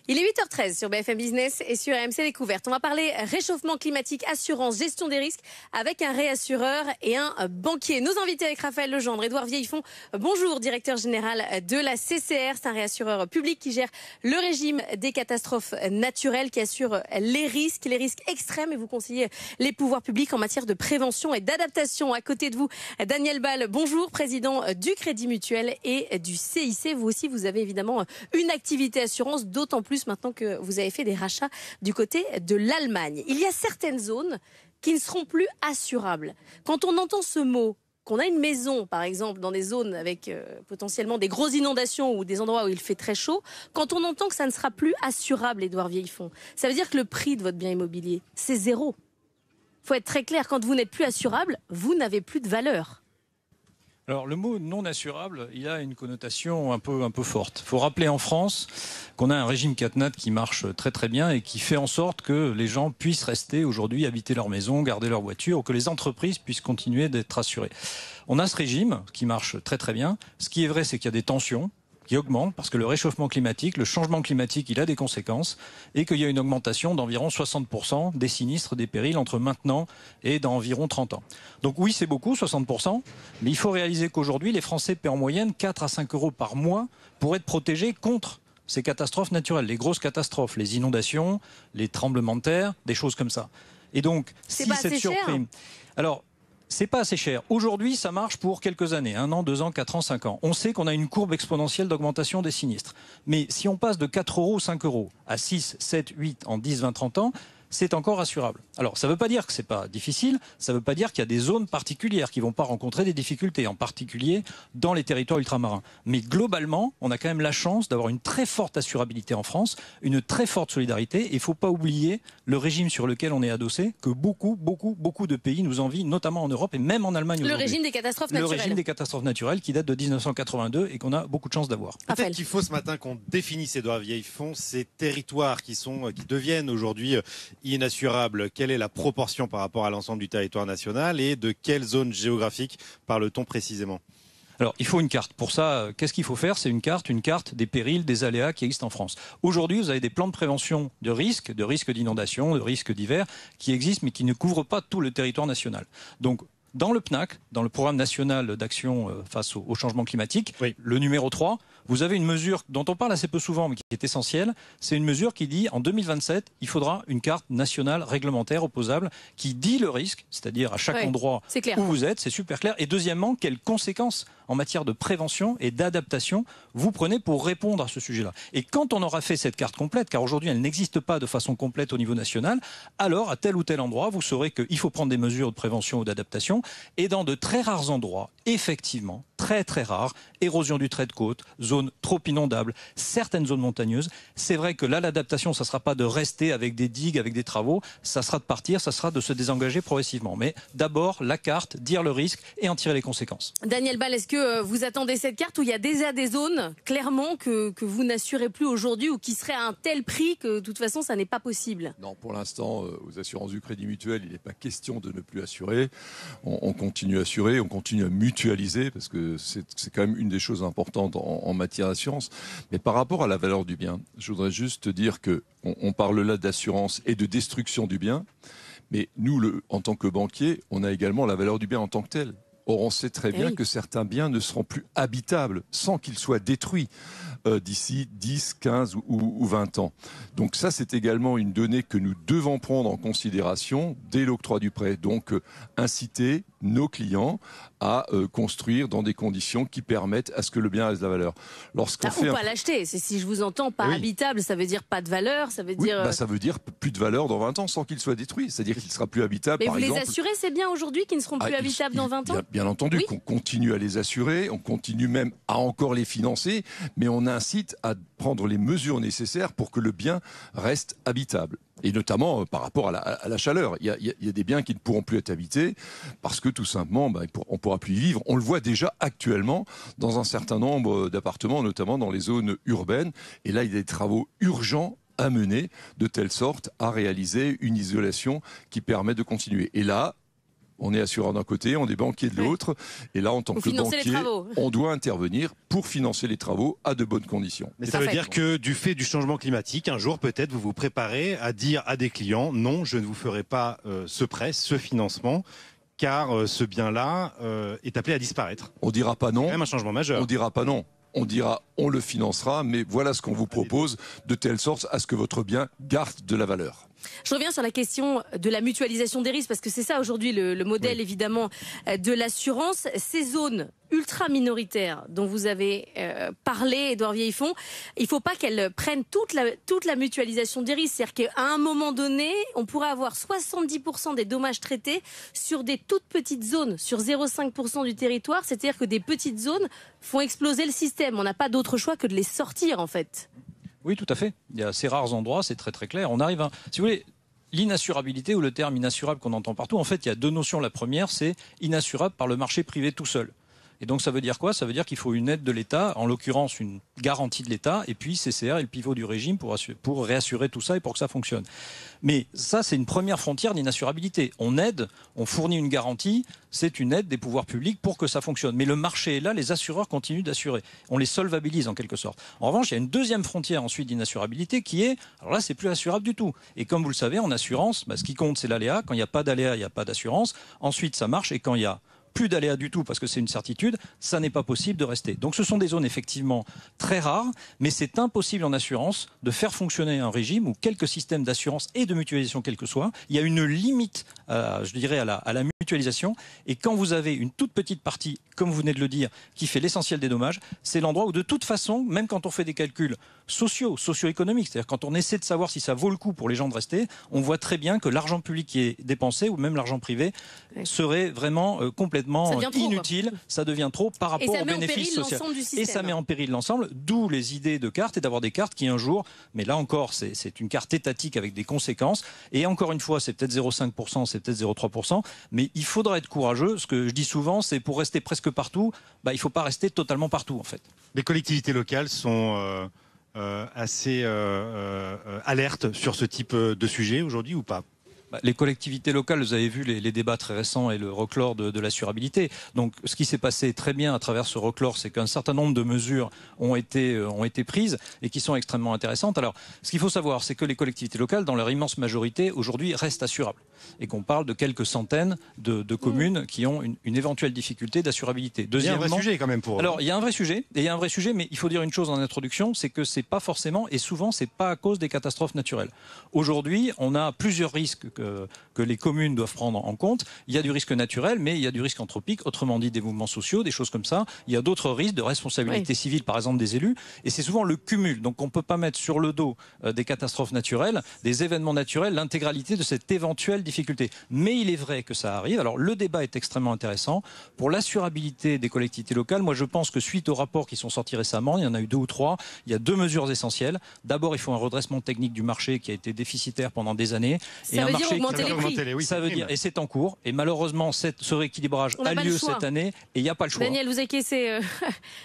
Il est 8h13 sur BFM Business et sur RMC Découverte. On va parler réchauffement climatique, assurance, gestion des risques avec un réassureur et un banquier. Nos invités avec Raphaël Legendre, Édouard Vieillefond, bonjour, directeur général de la CCR. C'est un réassureur public qui gère le régime des catastrophes naturelles, qui assure les risques extrêmes et vous conseillez les pouvoirs publics en matière de prévention et d'adaptation. À côté de vous, Daniel Ball, bonjour, président du Crédit Mutuel et du CIC. Vous aussi, vous avez évidemment une activité assurance, d'autant plus maintenant que vous avez fait des rachats du côté de l'Allemagne. Il y a certaines zones qui ne seront plus assurables. Quand on entend ce mot, qu'on a une maison, par exemple, dans des zones avec potentiellement des grosses inondations ou des endroits où il fait très chaud, quand on entend que ça ne sera plus assurable, Édouard Vieillefond, ça veut dire que le prix de votre bien immobilier, c'est zéro. Il faut être très clair, quand vous n'êtes plus assurable, vous n'avez plus de valeur. Alors le mot non assurable, il a une connotation un peu forte. Il faut rappeler en France qu'on a un régime CatNat qui marche très très bien et qui fait en sorte que les gens puissent rester aujourd'hui, habiter leur maison, garder leur voiture, ou que les entreprises puissent continuer d'être assurées. On a ce régime qui marche très très bien. Ce qui est vrai, c'est qu'il y a des tensions qui augmentent parce que le réchauffement climatique, le changement climatique, il a des conséquences et qu'il y a une augmentation d'environ 60% des sinistres, des périls entre maintenant et dans environ 30 ans. Donc oui, c'est beaucoup, 60%, mais il faut réaliser qu'aujourd'hui, les Français paient en moyenne 4 à 5 euros par mois pour être protégés contre ces catastrophes naturelles, les grosses catastrophes, les inondations, les tremblements de terre, des choses comme ça. Et donc, si cette surprime... Alors, c'est pas assez cher. Aujourd'hui, ça marche pour quelques années, 1 an, 2 ans, 4 ans, 5 ans. On sait qu'on a une courbe exponentielle d'augmentation des sinistres. Mais si on passe de 4 euros ou 5 euros à 6, 7, 8 en 10, 20, 30 ans, c'est encore assurable. Alors, ça ne veut pas dire que c'est pas difficile, ça ne veut pas dire qu'il y a des zones particulières qui ne vont pas rencontrer des difficultés, en particulier dans les territoires ultramarins. Mais globalement, on a quand même la chance d'avoir une très forte assurabilité en France, une très forte solidarité. Et il ne faut pas oublier le régime sur lequel on est adossé, que beaucoup de pays nous envient, notamment en Europe et même en Allemagne aujourd'hui. Le régime des catastrophes naturelles. Le régime des catastrophes naturelles qui date de 1982 et qu'on a beaucoup de chance d'avoir. Peut-être qu'il faut ce matin qu'on définisse, Édouard Vieillefond, ces territoires qui deviennent aujourd'hui inassurables. Quelle est la proportion par rapport à l'ensemble du territoire national et de quelle zone géographique parle-t-on précisément ? Alors, il faut une carte. Pour ça, qu'est-ce qu'il faut faire ? C'est une carte des périls, des aléas qui existent en France. Aujourd'hui, vous avez des plans de prévention de risques d'inondation, de risques divers, qui existent mais qui ne couvrent pas tout le territoire national. Donc, dans le PNAC, dans le programme national d'action face au changement climatique, oui, le numéro 3, vous avez une mesure dont on parle assez peu souvent, mais qui est essentielle. C'est une mesure qui dit, en 2027, il faudra une carte nationale réglementaire opposable qui dit le risque, c'est-à-dire à chaque endroit où vous êtes, c'est super clair. Et deuxièmement, quelles conséquences en matière de prévention et d'adaptation vous prenez pour répondre à ce sujet-là. Et quand on aura fait cette carte complète, car aujourd'hui elle n'existe pas de façon complète au niveau national, alors à tel ou tel endroit, vous saurez qu'il faut prendre des mesures de prévention ou d'adaptation. Et dans de très rares endroits, effectivement, très très rares, érosion du trait de côte, zones trop inondables, certaines zones montagneuses, c'est vrai que là l'adaptation, ça ne sera pas de rester avec des digues, avec des travaux, ça sera de partir, ça sera de se désengager progressivement. Mais d'abord, la carte, dire le risque et en tirer les conséquences. Daniel Ball, est-ce que vous attendez cette carte où il y a déjà des zones, clairement, que vous n'assurez plus aujourd'hui ou qui seraient à un tel prix que de toute façon, ça n'est pas possible ? Non, pour l'instant, aux assurances du Crédit Mutuel, il n'est pas question de ne plus assurer. On continue à assurer, on continue à mutualiser, parce que c'est quand même une des choses importantes en matière d'assurance. Mais par rapport à la valeur du bien, je voudrais juste dire qu'on parle là d'assurance et de destruction du bien, mais nous, en tant que banquier, on a également la valeur du bien en tant que tel. Or, on sait très bien que certains biens ne seront plus habitables sans qu'ils soient détruits d'ici 10, 15 ou 20 ans. Donc ça, c'est également une donnée que nous devons prendre en considération dès l'octroi du prêt. Donc inciter nos clients à construire dans des conditions qui permettent à ce que le bien ait de la valeur. Lorsqu'on fait pas l'acheter. Si je vous entends, pas habitable, ça veut dire pas de valeur, ça veut dire... ça veut dire plus de valeur dans 20 ans sans qu'il soit détruit. C'est-à-dire qu'il sera plus habitable, mais par exemple. Mais vous les assurez, c'est bien aujourd'hui, qu'ils ne seront plus habitables dans 20 ans ? Bien entendu, qu'on continue à les assurer, on continue même à encore les financer, mais on incite à prendre les mesures nécessaires pour que le bien reste habitable. Et notamment par rapport à la chaleur. Il y a des biens qui ne pourront plus être habités parce que tout simplement, on ne pourra plus y vivre. On le voit déjà actuellement dans un certain nombre d'appartements, notamment dans les zones urbaines. Et là, il y a des travaux urgents à mener de telle sorte à réaliser une isolation qui permet de continuer. Et là, On est assureur d'un côté, on est banquier de l'autre. Et là, en tant que banquier, on doit intervenir pour financer les travaux à de bonnes conditions. Mais ça veut dire que du fait du changement climatique, un jour peut-être vous vous préparez à dire à des clients non, je ne vous ferai pas ce prêt, ce financement, car ce bien-là est appelé à disparaître. On dira pas non. C'est quand même un changement majeur. On dira pas non. On dira on le financera, mais voilà ce qu'on vous propose de telle sorte à ce que votre bien garde de la valeur. Je reviens sur la question de la mutualisation des risques, parce que c'est ça aujourd'hui le modèle évidemment de l'assurance. Ces zones ultra minoritaires dont vous avez parlé, Édouard Vieillefond, il ne faut pas qu'elles prennent toute la mutualisation des risques. C'est-à-dire qu'à un moment donné, on pourrait avoir 70% des dommages traités sur des toutes petites zones, sur 0,5% du territoire. C'est-à-dire que des petites zones font exploser le système. On n'a pas d'autre choix que de les sortir en fait. Oui, tout à fait. Il y a ces rares endroits, c'est très très clair. On arrive à, si vous voulez, l'inassurabilité ou le terme inassurable qu'on entend partout, en fait, il y a deux notions. La première, c'est inassurable par le marché privé tout seul. Et donc ça veut dire quoi? Ça veut dire qu'il faut une aide de l'État, en l'occurrence une garantie de l'État, et puis CCR est le pivot du régime pour réassurer tout ça et pour que ça fonctionne. Mais ça, c'est une première frontière d'inassurabilité. On aide, on fournit une garantie, c'est une aide des pouvoirs publics pour que ça fonctionne. Mais le marché est là, les assureurs continuent d'assurer. On les solvabilise en quelque sorte. En revanche, il y a une deuxième frontière ensuite d'inassurabilité qui est, alors là, c'est plus assurable du tout. Et comme vous le savez, en assurance, ce qui compte, c'est l'aléa. Quand il n'y a pas d'aléa, il n'y a pas d'assurance. Ensuite, ça marche. Et quand il y a plus d'aléas du tout, parce que c'est une certitude, ça n'est pas possible de rester. Donc ce sont des zones effectivement très rares, mais c'est impossible en assurance de faire fonctionner un régime ou quelques systèmes d'assurance et de mutualisation, quel que soit. Il y a une limite, je dirais, à la mutualisation. Et quand vous avez une toute petite partie, comme vous venez de le dire, qui fait l'essentiel des dommages, c'est l'endroit où de toute façon, même quand on fait des calculs socio-économiques, c'est-à-dire quand on essaie de savoir si ça vaut le coup pour les gens de rester, on voit très bien que l'argent public qui est dépensé, ou même l'argent privé, serait vraiment complètement inutile, ça devient trop par rapport aux bénéfices sociaux. Et ça met en péril l'ensemble, d'où les idées de cartes et d'avoir des cartes qui un jour, mais là encore c'est une carte étatique avec des conséquences, et encore une fois c'est peut-être 0,5%, c'est peut-être 0,3%, mais il faudra être courageux. Ce que je dis souvent, c'est pour rester presque partout, il ne faut pas rester totalement partout en fait. Les collectivités locales sont assez alertes sur ce type de sujet aujourd'hui ou pas? Les collectivités locales, vous avez vu les débats très récents et le reclore de l'assurabilité. Donc ce qui s'est passé très bien à travers ce reclore, c'est qu'un certain nombre de mesures ont été prises et qui sont extrêmement intéressantes. Alors ce qu'il faut savoir, c'est que les collectivités locales, dans leur immense majorité, aujourd'hui restent assurables. Et qu'on parle de quelques centaines de communes qui ont une éventuelle difficulté d'assurabilité. Deuxièmement, il y a un vrai sujet quand même pour eux. Alors il y a un vrai sujet, mais il faut dire une chose en introduction, c'est que c'est pas forcément, et souvent c'est pas à cause des catastrophes naturelles. Aujourd'hui, on a plusieurs risques que les communes doivent prendre en compte. Il y a du risque naturel, mais il y a du risque anthropique, autrement dit des mouvements sociaux, des choses comme ça. Il y a d'autres risques de responsabilité civile, par exemple des élus, et c'est souvent le cumul. Donc on ne peut pas mettre sur le dos des catastrophes naturelles, des événements naturels, l'intégralité de cette éventuelle difficulté. Mais il est vrai que ça arrive. Alors le débat est extrêmement intéressant. Pour l'assurabilité des collectivités locales, moi je pense que suite aux rapports qui sont sortis récemment, il y en a eu 2 ou 3, il y a 2 mesures essentielles. D'abord, il faut un redressement technique du marché qui a été déficitaire pendant des années. Ça veut dire augmenter les prix. Ça veut dire, et c'est en cours, et malheureusement ce rééquilibrage a lieu cette année et il n'y a pas le choix. Daniel, vous acquiescez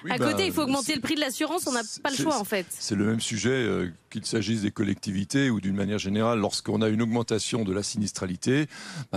à côté, il faut augmenter le prix de l'assurance, on n'a pas le choix en fait. C'est le même sujet, qu'il s'agisse des collectivités ou d'une manière générale, lorsqu'on a une augmentation de la sinistralité,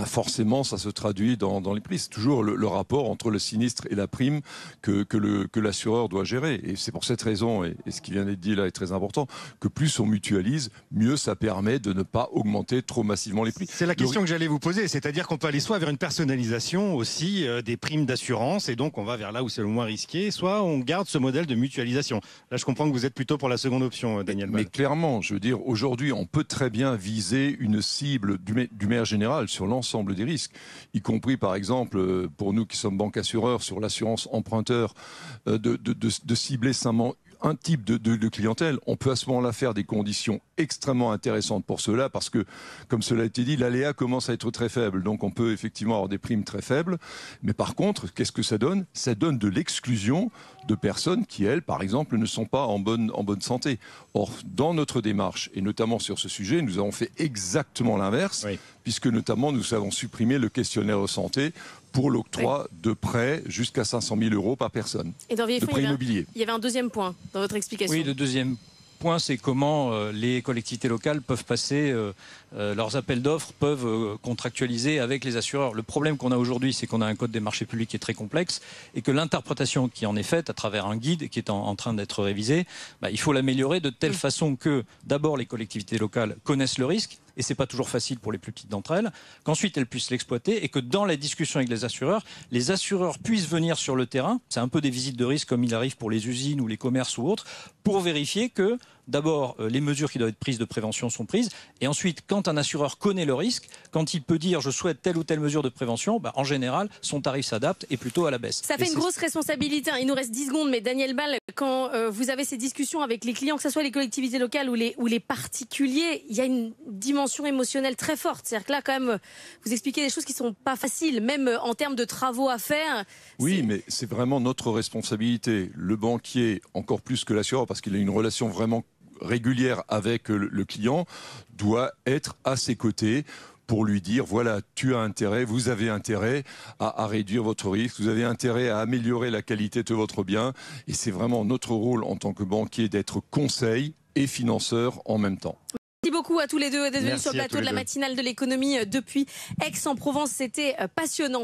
forcément ça se traduit dans les prix. C'est toujours le rapport entre le sinistre et la prime que l'assureur doit gérer. Et c'est pour cette raison, et ce qui vient d'être dit là est très important, que plus on mutualise, mieux ça permet de ne pas augmenter trop massivement les prix. C'est la question que j'allais vous poser, c'est-à-dire qu'on peut aller soit vers une personnalisation aussi des primes d'assurance, et donc on va vers là où c'est le moins risqué, soit on garde ce modèle de mutualisation. Là, je comprends que vous êtes plutôt pour la seconde option, Daniel. Mais clairement, je veux dire, aujourd'hui, on peut très bien viser une cible du maire général sur l'ensemble des risques, y compris, par exemple, pour nous qui sommes banque assureur, sur l'assurance emprunteur, de cibler seulement un type de clientèle. On peut à ce moment-là faire des conditions extrêmement intéressantes pour cela, parce que, comme cela a été dit, l'aléa commence à être très faible. Donc on peut effectivement avoir des primes très faibles. Mais par contre, qu'est-ce que ça donne? Ça donne de l'exclusion de personnes qui, elles, par exemple, ne sont pas en bonne santé. Or, dans notre démarche, et notamment sur ce sujet, nous avons fait exactement l'inverse, puisque notamment nous avons supprimé le questionnaire de santé pour l'octroi de prêts jusqu'à 500 000 € par personne, et dans de prêts immobiliers. Il y avait un deuxième point dans votre explication. Oui, le deuxième point, c'est comment les collectivités locales peuvent passer leurs appels d'offres, peuvent contractualiser avec les assureurs. Le problème qu'on a aujourd'hui, c'est qu'on a un code des marchés publics qui est très complexe et que l'interprétation qui en est faite à travers un guide qui est en train d'être révisé, il faut l'améliorer de telle façon que d'abord les collectivités locales connaissent le risque, et c'est pas toujours facile pour les plus petites d'entre elles, qu'ensuite elles puissent l'exploiter et que dans la discussion avec les assureurs puissent venir sur le terrain, c'est un peu des visites de risque comme il arrive pour les usines ou les commerces ou autres, pour vérifier que d'abord les mesures qui doivent être prises de prévention sont prises, et ensuite quand un assureur connaît le risque, quand il peut dire je souhaite telle ou telle mesure de prévention, en général son tarif s'adapte et plutôt à la baisse. Ça fait une grosse responsabilité, il nous reste 10 secondes, mais Daniel Ball, quand vous avez ces discussions avec les clients, que ce soit les collectivités locales ou les particuliers, il y a une dimension émotionnelle très forte. C'est-à-dire que là, quand même, vous expliquez des choses qui ne sont pas faciles, même en termes de travaux à faire. Oui, mais c'est vraiment notre responsabilité. Le banquier, encore plus que l'assureur, parce qu'il a une relation vraiment régulière avec le client, doit être à ses côtés pour lui dire, voilà, tu as intérêt, vous avez intérêt à réduire votre risque, vous avez intérêt à améliorer la qualité de votre bien. Et c'est vraiment notre rôle en tant que banquier d'être conseil et financeur en même temps. Merci beaucoup à tous les deux d'être venus Merci sur le plateau de la matinale de l'économie depuis Aix-en-Provence. C'était passionnant.